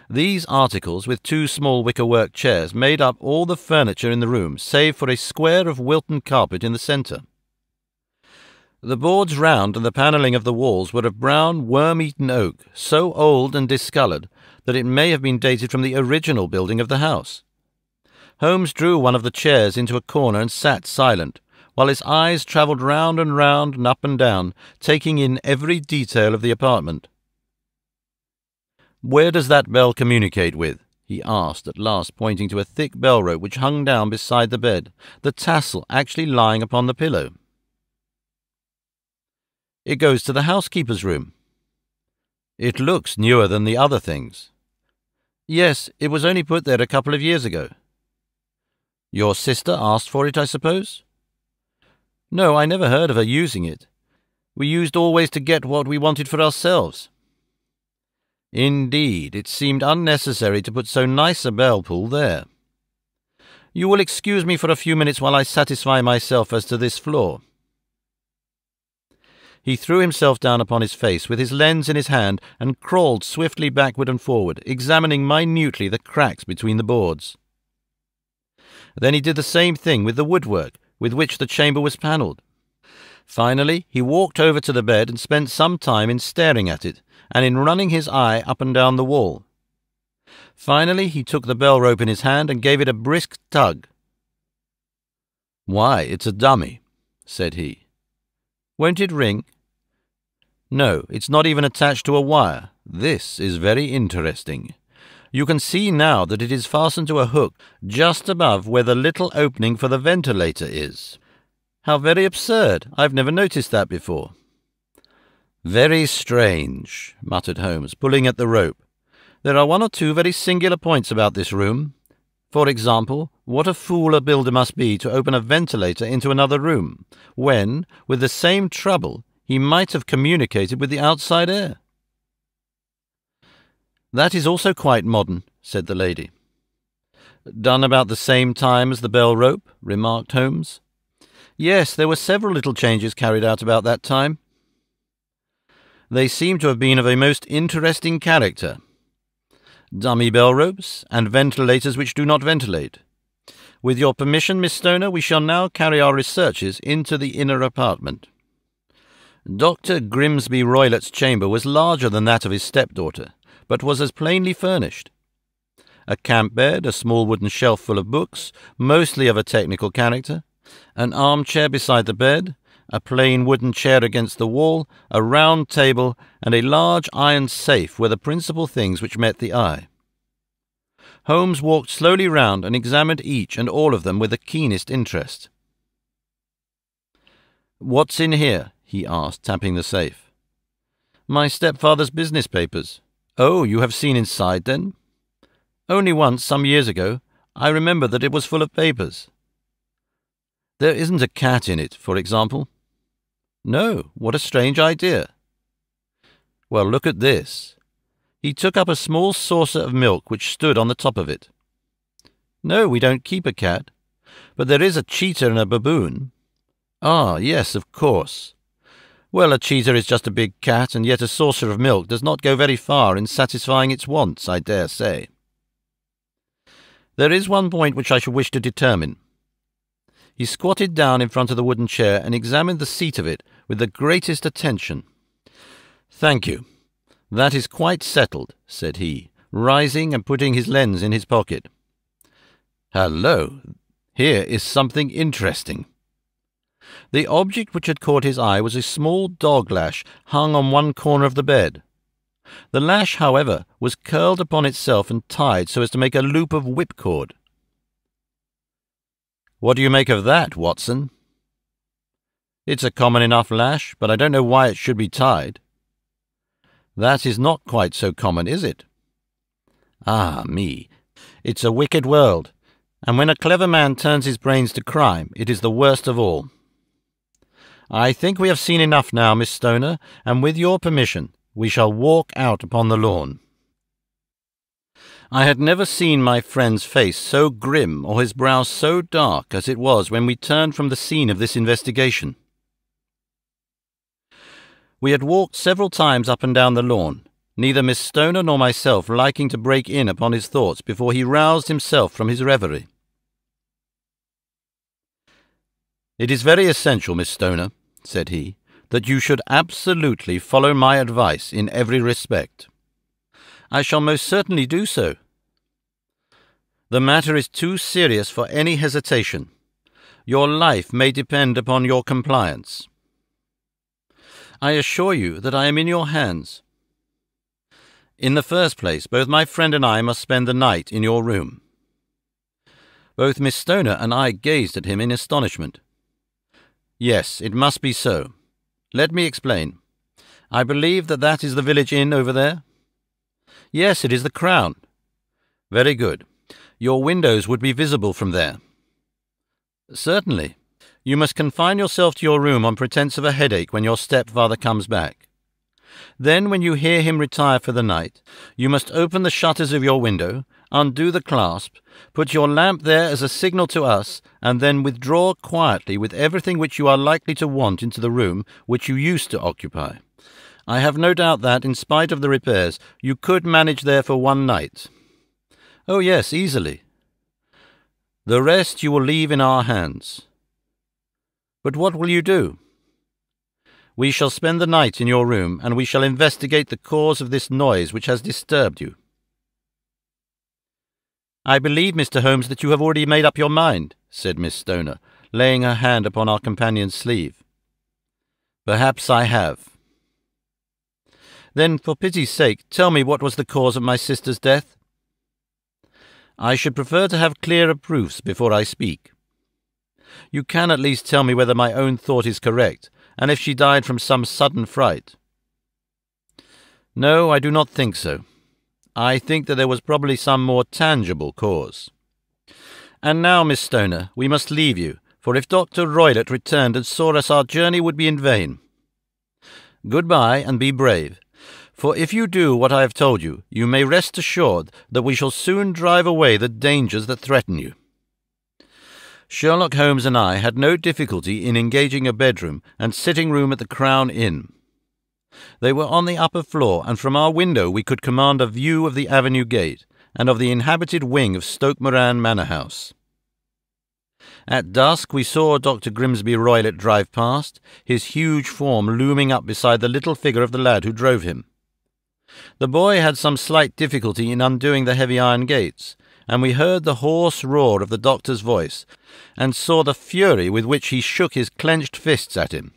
A: These articles, with 2 small wicker-work chairs, made up all the furniture in the room, save for a square of Wilton carpet in the centre. The boards round and the panelling of the walls were of brown, worm-eaten oak, so old and discoloured that it may have been dated from the original building of the house. Holmes drew one of the chairs into a corner and sat silent, while his eyes travelled round and up and down, taking in every detail of the apartment. "Where does that bell communicate with?" he asked at last, pointing to a thick bell rope which hung down beside the bed, the tassel actually lying upon the pillow. "It goes to the housekeeper's room." "It looks newer than the other things." "Yes, it was only put there a couple of years ago." "Your sister asked for it, I suppose?" "No, I never heard of her using it. We used always to get what we wanted for ourselves." "Indeed, it seemed unnecessary to put so nice a bell-pull there. You will excuse me for a few minutes while I satisfy myself as to this floor." He threw himself down upon his face with his lens in his hand and crawled swiftly backward and forward, examining minutely the cracks between the boards. Then he did the same thing with the woodwork with which the chamber was panelled. Finally, he walked over to the bed and spent some time in staring at it, and in running his eye up and down the wall. Finally, he took the bell rope in his hand and gave it a brisk tug. "Why, it's a dummy," said he. "Won't it ring?" "No, it's not even attached to a wire. This is very interesting. You can see now that it is fastened to a hook just above where the little opening for the ventilator is. How very absurd! I've never noticed that before." "Very strange," muttered Holmes, pulling at the rope. "There are 1 or 2 very singular points about this room. For example, what a fool a builder must be to open a ventilator into another room, when, with the same trouble, he might have communicated with the outside air." "That is also quite modern," said the lady. "Done about the same time as the bell rope," remarked Holmes. "Yes, there were several little changes carried out about that time. They seem to have been of a most interesting character. Dummy bell ropes, and ventilators which do not ventilate. With your permission, Miss Stoner, we shall now carry our researches into the inner apartment." Dr. Grimsby Roylott's chamber was larger than that of his stepdaughter, but was as plainly furnished. A camp bed, a small wooden shelf full of books, mostly of a technical character, an armchair beside the bed, a plain wooden chair against the wall, a round table, and a large iron safe were the principal things which met the eye. Holmes walked slowly round and examined each and all of them with the keenest interest. "What's in here?" he asked, tapping the safe. "My stepfather's business papers." "Oh, you have seen inside, then?" "Only once, some years ago. I remember that it was full of papers." There isn't a cat in it, for example. No, what a strange idea. Well, look at this. He took up a small saucer of milk which stood on the top of it. No, we don't keep a cat, but there is a cheetah and a baboon. Ah, yes, of course. Well, a cheetah is just a big cat, and yet a saucer of milk does not go very far in satisfying its wants, I dare say. There is one point which I should wish to determine. He squatted down in front of the wooden chair and examined the seat of it with the greatest attention. Thank you. That is quite settled, said he, rising and putting his lens in his pocket. Hallo, here is something interesting. The object which had caught his eye was a small dog lash hung on one corner of the bed. The lash, however, was curled upon itself and tied so as to make a loop of whipcord. What do you make of that, Watson? It's a common enough lash, but I don't know why it should be tied. That is not quite so common, is it? Ah, me. It's a wicked world, and when a clever man turns his brains to crime, it is the worst of all. I think we have seen enough now, Miss Stoner, and with your permission, we shall walk out upon the lawn. I had never seen my friend's face so grim or his brow so dark as it was when we turned from the scene of this investigation. We had walked several times up and down the lawn, neither Miss Stoner nor myself liking to break in upon his thoughts before he roused himself from his reverie. "It is very essential, Miss Stoner," said he, "that you should absolutely follow my advice in every respect." "I shall most certainly do so." "The matter is too serious for any hesitation. Your life may depend upon your compliance." "I assure you that I am in your hands." "In the first place, both my friend and I must spend the night in your room." Both Miss Stoner and I gazed at him in astonishment. "Yes, it must be so. Let me explain. I believe that is the village inn over there?" "Yes, it is the Crown." "Very good. Your windows would be visible from there." "Certainly. You must confine yourself to your room on pretence of a headache when your stepfather comes back. Then, when you hear him retire for the night, you must open the shutters of your window, undo the clasp, put your lamp there as a signal to us, and then withdraw quietly with everything which you are likely to want into the room which you used to occupy. I have no doubt that, in spite of the repairs, you could manage there for one night." "Oh, yes, easily." "The rest you will leave in our hands." "But what will you do?" "We shall spend the night in your room, and we shall investigate the cause of this noise which has disturbed you." "I believe, Mr. Holmes, that you have already made up your mind," said Miss Stoner, laying her hand upon our companion's sleeve. "Perhaps I have." "Then, for pity's sake, tell me what was the cause of my sister's death." "I should prefer to have clearer proofs before I speak." "You can at least tell me whether my own thought is correct, and if she died from some sudden fright." "No, I do not think so. I think that there was probably some more tangible cause. And now, Miss Stoner, we must leave you, for if Dr. Roylott returned and saw us, our journey would be in vain. Goodbye, and be brave. For if you do what I have told you, you may rest assured that we shall soon drive away the dangers that threaten you." Sherlock Holmes and I had no difficulty in engaging a bedroom and sitting-room at the Crown Inn. They were on the upper floor, and from our window we could command a view of the avenue gate and of the inhabited wing of Stoke Moran Manor House. At dusk we saw Dr. Grimsby Roylott drive past, his huge form looming up beside the little figure of the lad who drove him. The boy had some slight difficulty in undoing the heavy iron gates, and we heard the hoarse roar of the doctor's voice, and saw the fury with which he shook his clenched fists at him.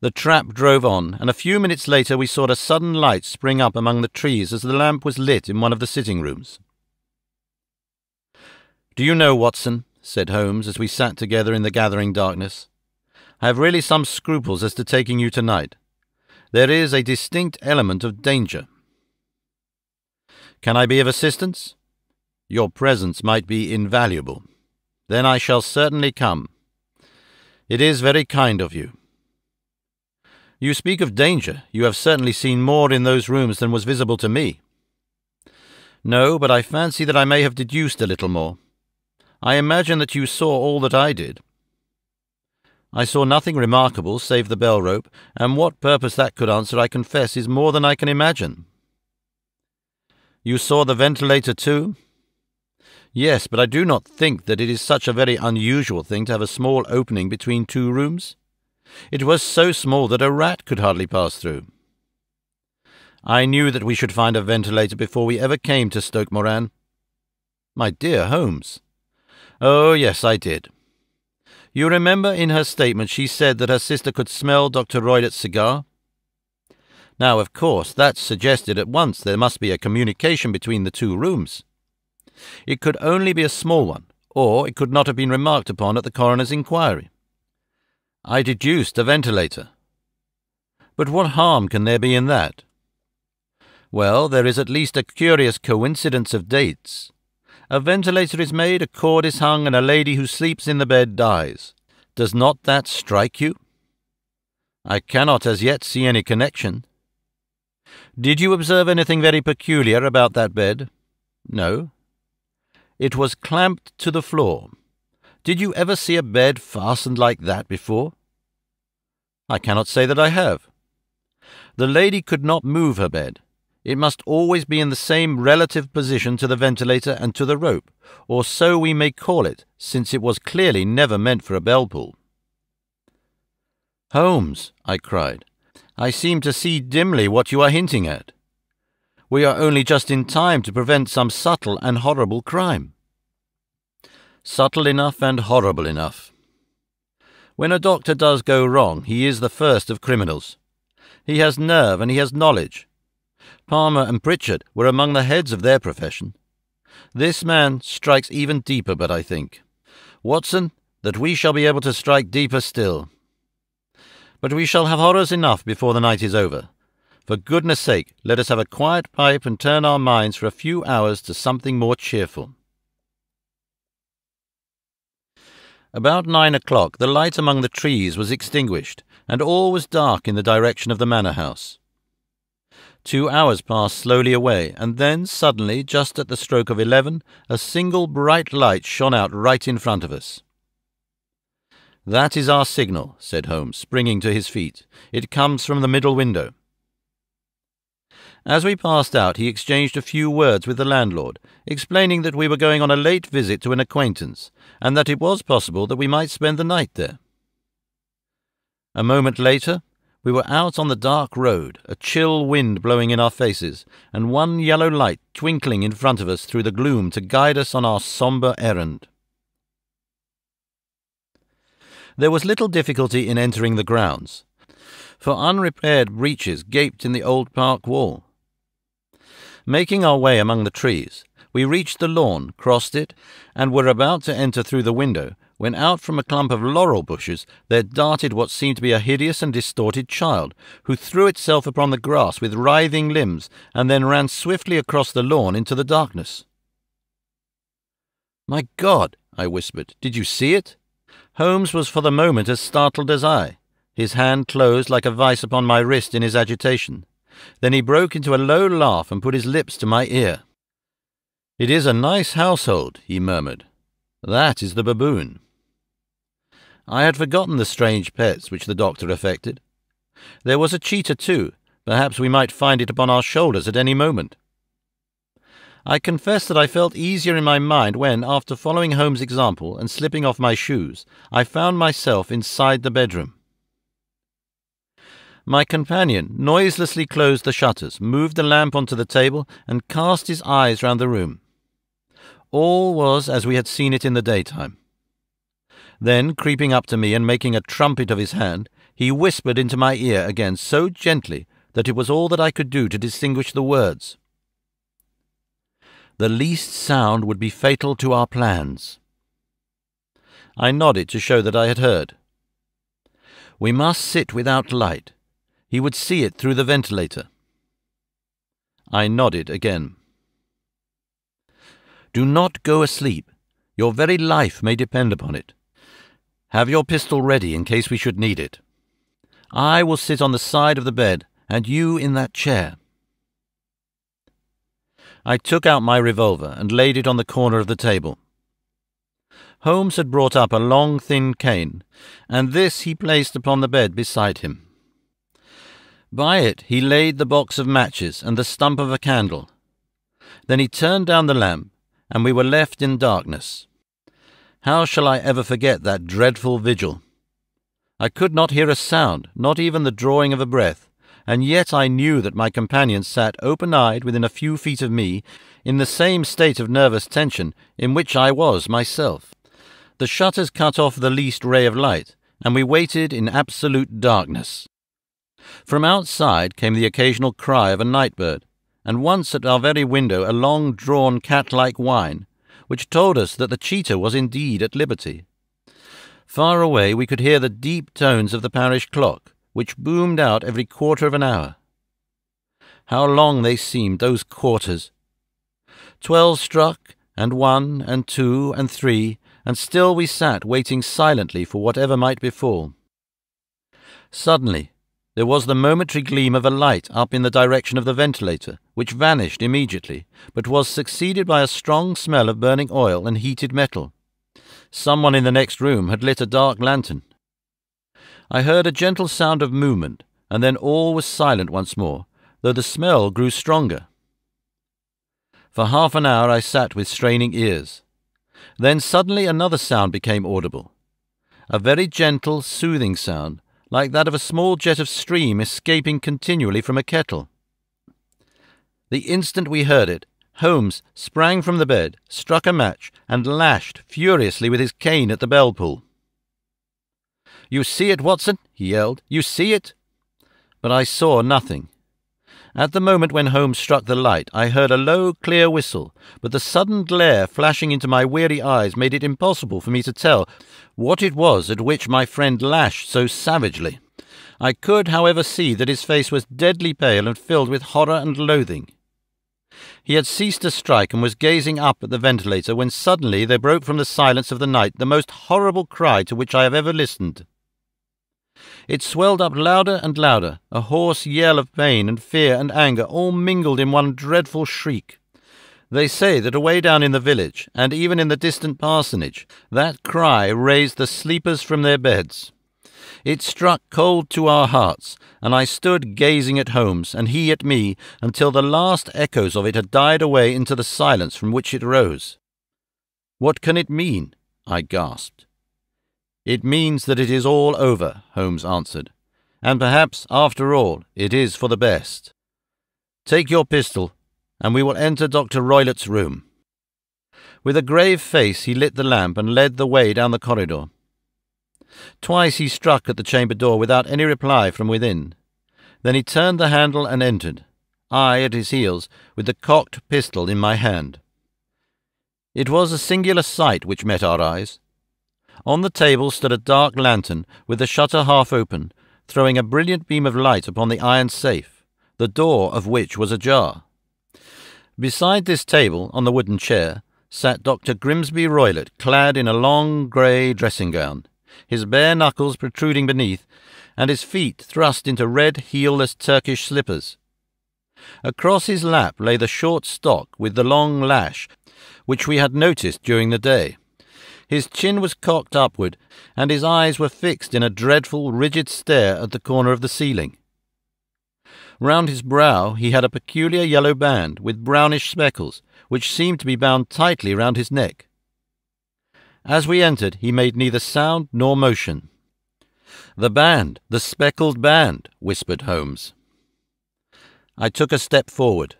A: The trap drove on, and a few minutes later we saw a sudden light spring up among the trees as the lamp was lit in one of the sitting-rooms. "Do you know, Watson," said Holmes, as we sat together in the gathering darkness, "I have really some scruples as to taking you tonight. There is a distinct element of danger." "Can I be of assistance?" "Your presence might be invaluable." Then I shall certainly come. It is very kind of you. You speak of danger. You have certainly seen more in those rooms than was visible to me. No, but I fancy that I may have deduced a little more. I imagine that you saw all that I did. I saw nothing remarkable save the bell rope, and what purpose that could answer, I confess, is more than I can imagine. You saw the ventilator too? Yes, but I do not think that it is such a very unusual thing to have a small opening between two rooms. It was so small that a rat could hardly pass through. I knew that we should find a ventilator before we ever came to Stoke Moran. My dear Holmes. Oh, yes, I did. You remember in her statement she said that her sister could smell Dr. Roylott's cigar? Now, of course, that suggested at once there must be a communication between the two rooms. It could only be a small one, or it could not have been remarked upon at the coroner's inquiry. I deduced a ventilator. But what harm can there be in that? Well, there is at least a curious coincidence of dates. A ventilator is made, a cord is hung, and a lady who sleeps in the bed dies. Does not that strike you? I cannot as yet see any connection. Did you observe anything very peculiar about that bed? No. It was clamped to the floor. Did you ever see a bed fastened like that before? I cannot say that I have. The lady could not move her bed. It must always be in the same relative position to the ventilator and to the rope, or so we may call it, since it was clearly never meant for a bell pull. Holmes, I cried, I seem to see dimly what you are hinting at. We are only just in time to prevent some subtle and horrible crime. Subtle enough and horrible enough. When a doctor does go wrong, he is the first of criminals. He has nerve and he has knowledge. Palmer and Pritchard were among the heads of their profession. This man strikes even deeper, but I think, Watson, that we shall be able to strike deeper still. But we shall have horrors enough before the night is over. For goodness' sake, let us have a quiet pipe and turn our minds for a few hours to something more cheerful. About 9 o'clock the light among the trees was extinguished, and all was dark in the direction of the manor house. 2 hours passed slowly away, and then suddenly, just at the stroke of 11, a single bright light shone out right in front of us. "That is our signal," said Holmes, springing to his feet. "It comes from the middle window." As we passed out, he exchanged a few words with the landlord, explaining that we were going on a late visit to an acquaintance, and that it was possible that we might spend the night there. A moment later, we were out on the dark road, a chill wind blowing in our faces, and one yellow light twinkling in front of us through the gloom to guide us on our sombre errand. There was little difficulty in entering the grounds, for unrepaired breaches gaped in the old park wall. Making our way among the trees, we reached the lawn, crossed it, and were about to enter through the window, when out from a clump of laurel bushes there darted what seemed to be a hideous and distorted child, who threw itself upon the grass with writhing limbs, and then ran swiftly across the lawn into the darkness. "My God!" I whispered. "Did you see it?" Holmes was for the moment as startled as I. His hand closed like a vice upon my wrist in his agitation. Then he broke into a low laugh and put his lips to my ear. "It is a nice household," he murmured. "That is the baboon." I had forgotten the strange pets which the doctor affected. There was a cheetah too. Perhaps we might find it upon our shoulders at any moment. I confess that I felt easier in my mind when, after following Holmes' example and slipping off my shoes, I found myself inside the bedroom. My companion noiselessly closed the shutters, moved the lamp onto the table, and cast his eyes round the room. All was as we had seen it in the daytime. Then, creeping up to me and making a trumpet of his hand, he whispered into my ear again so gently that it was all that I could do to distinguish the words. "The least sound would be fatal to our plans." I nodded to show that I had heard. "We must sit without light. He would see it through the ventilator." I nodded again. "Do not go asleep. Your very life may depend upon it. Have your pistol ready in case we should need it. I will sit on the side of the bed, and you in that chair." I took out my revolver and laid it on the corner of the table. Holmes had brought up a long, thin cane, and this he placed upon the bed beside him. By it he laid the box of matches and the stump of a candle. Then he turned down the lamp, and we were left in darkness. How shall I ever forget that dreadful vigil? I could not hear a sound, not even the drawing of a breath, and yet I knew that my companion sat open-eyed within a few feet of me, in the same state of nervous tension in which I was myself. The shutters cut off the least ray of light, and we waited in absolute darkness. From outside came the occasional cry of a night-bird, and once at our very window a long-drawn cat-like whine, which told us that the cheetah was indeed at liberty. Far away we could hear the deep tones of the parish clock, which boomed out every quarter of an hour. How long they seemed, those quarters! 12 struck, and 1, and 2, and 3, and still we sat waiting silently for whatever might befall. Suddenly there was the momentary gleam of a light up in the direction of the ventilator, which vanished immediately, but was succeeded by a strong smell of burning oil and heated metal. Someone in the next room had lit a dark lantern. I heard a gentle sound of movement, and then all was silent once more, though the smell grew stronger. For half an hour I sat with straining ears. Then suddenly another sound became audible, a very gentle, soothing sound, like that of a small jet of steam escaping continually from a kettle. The instant we heard it, Holmes sprang from the bed, struck a match, and lashed furiously with his cane at the bell-pull. "You see it, Watson?" he yelled. "You see it?" But I saw nothing. At the moment when Holmes struck the light, I heard a low, clear whistle, but the sudden glare flashing into my weary eyes made it impossible for me to tell what it was at which my friend lashed so savagely. I could, however, see that his face was deadly pale and filled with horror and loathing. He had ceased to strike and was gazing up at the ventilator when suddenly there broke from the silence of the night the most horrible cry to which I have ever listened. It swelled up louder and louder, a hoarse yell of pain and fear and anger, all mingled in one dreadful shriek. They say that away down in the village, and even in the distant parsonage, that cry raised the sleepers from their beds. It struck cold to our hearts, and I stood gazing at Holmes, and he at me, until the last echoes of it had died away into the silence from which it rose. "What can it mean?" I gasped. "It means that it is all over," Holmes answered, "and perhaps, after all, it is for the best. Take your pistol, and we will enter Dr. Roylott's room." With a grave face he lit the lamp and led the way down the corridor. Twice he struck at the chamber door without any reply from within. Then he turned the handle and entered, I at his heels, with the cocked pistol in my hand. It was a singular sight which met our eyes. On the table stood a dark lantern, with the shutter half open, throwing a brilliant beam of light upon the iron safe, the door of which was ajar. Beside this table, on the wooden chair, sat Dr. Grimsby Roylott, clad in a long grey dressing-gown, his bare knuckles protruding beneath, and his feet thrust into red heelless Turkish slippers. Across his lap lay the short stock with the long lash, which we had noticed during the day. His chin was cocked upward, and his eyes were fixed in a dreadful, rigid stare at the corner of the ceiling. Round his brow he had a peculiar yellow band, with brownish speckles, which seemed to be bound tightly round his neck. As we entered, he made neither sound nor motion. "The band, the speckled band," whispered Holmes. I took a step forward.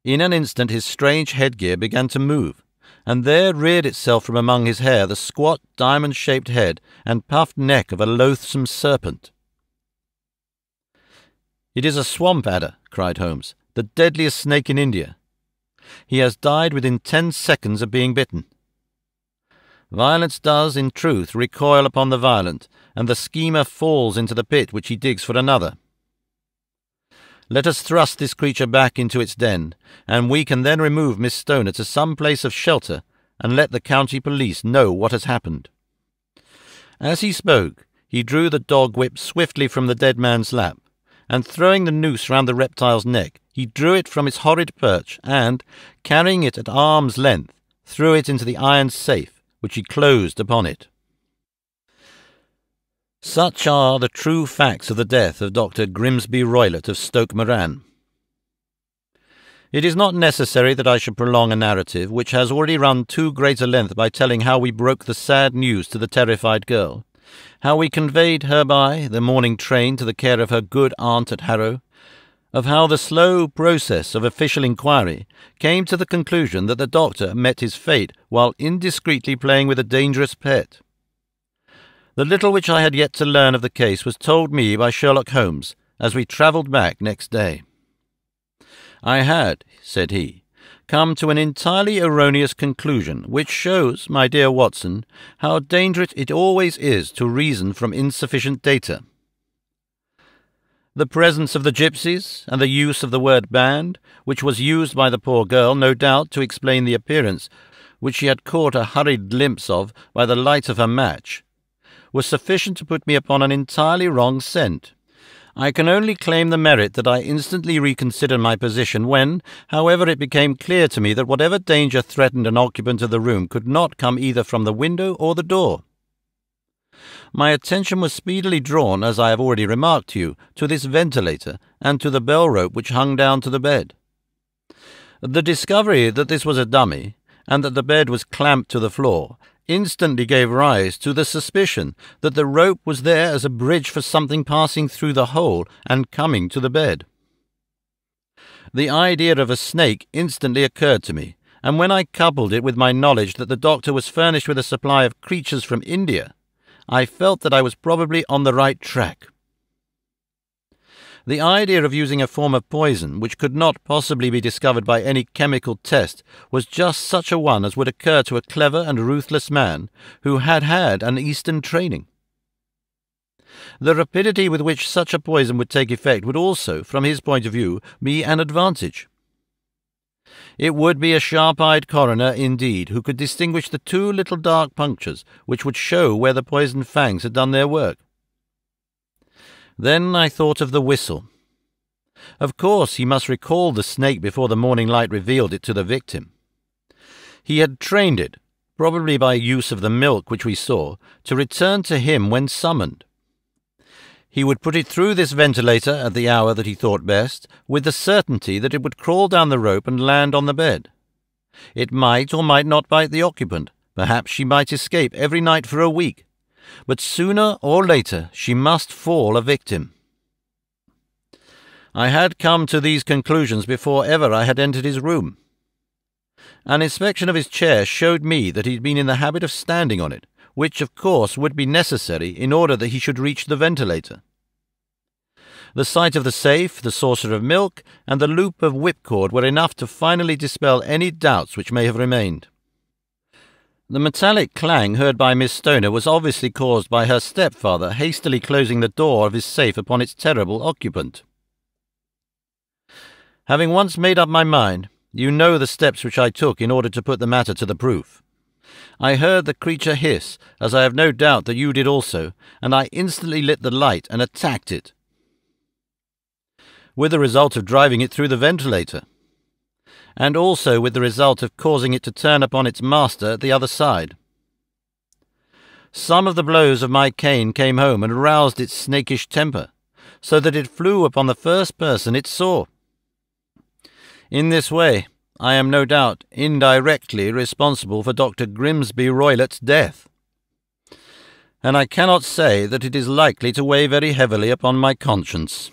A: In an instant his strange headgear began to move, and there reared itself from among his hair the squat, diamond-shaped head and puffed neck of a loathsome serpent. "It is a swamp adder," cried Holmes, "the deadliest snake in India. He has died within 10 seconds of being bitten." Violence does, in truth, recoil upon the violent, and the schemer falls into the pit which he digs for another. Let us thrust this creature back into its den, and we can then remove Miss Stoner to some place of shelter, and let the county police know what has happened." As he spoke, he drew the dog whip swiftly from the dead man's lap, and throwing the noose round the reptile's neck, he drew it from its horrid perch and, carrying it at arm's length, threw it into the iron safe, which he closed upon it. Such are the true facts of the death of Dr. Grimsby Roylott of Stoke Moran. It is not necessary that I should prolong a narrative which has already run too great a length by telling how we broke the sad news to the terrified girl, how we conveyed her by the morning train to the care of her good aunt at Harrow, of how the slow process of official inquiry came to the conclusion that the doctor met his fate while indiscreetly playing with a dangerous pet. The little which I had yet to learn of the case was told me by Sherlock Holmes as we travelled back next day. "I had," said he, "come to an entirely erroneous conclusion, which shows, my dear Watson, how dangerous it always is to reason from insufficient data. The presence of the gipsies, and the use of the word band, which was used by the poor girl, no doubt, to explain the appearance, which she had caught a hurried glimpse of by the light of her match, was sufficient to put me upon an entirely wrong scent. I can only claim the merit that I instantly reconsidered my position when, however, it became clear to me that whatever danger threatened an occupant of the room could not come either from the window or the door. My attention was speedily drawn, as I have already remarked to you, to this ventilator and to the bell rope which hung down to the bed. The discovery that this was a dummy, and that the bed was clamped to the floor, instantly gave rise to the suspicion that the rope was there as a bridge for something passing through the hole and coming to the bed. The idea of a snake instantly occurred to me, and when I coupled it with my knowledge that the doctor was furnished with a supply of creatures from India, I felt that I was probably on the right track. The idea of using a form of poison which could not possibly be discovered by any chemical test was just such a one as would occur to a clever and ruthless man who had had an Eastern training. The rapidity with which such a poison would take effect would also, from his point of view, be an advantage. It would be a sharp-eyed coroner, indeed, who could distinguish the two little dark punctures which would show where the poisoned fangs had done their work. Then I thought of the whistle. Of course, he must recall the snake before the morning light revealed it to the victim. He had trained it, probably by use of the milk which we saw, to return to him when summoned. He would put it through this ventilator at the hour that he thought best, with the certainty that it would crawl down the rope and land on the bed. It might or might not bite the occupant. Perhaps she might escape every night for a week. But sooner or later she must fall a victim. I had come to these conclusions before ever I had entered his room. An inspection of his chair showed me that he had been in the habit of standing on it, which of course would be necessary in order that he should reach the ventilator. The sight of the safe, the saucer of milk, and the loop of whipcord were enough to finally dispel any doubts which may have remained. The metallic clang heard by Miss Stoner was obviously caused by her stepfather hastily closing the door of his safe upon its terrible occupant. Having once made up my mind, you know the steps which I took in order to put the matter to the proof. I heard the creature hiss, as I have no doubt that you did also, and I instantly lit the light and attacked it, with the result of driving it through the ventilator, and also with the result of causing it to turn upon its master at the other side. Some of the blows of my cane came home and roused its snakish temper, so that it flew upon the first person it saw. In this way, I am no doubt indirectly responsible for Dr. Grimsby Roylott's death, and I cannot say that it is likely to weigh very heavily upon my conscience.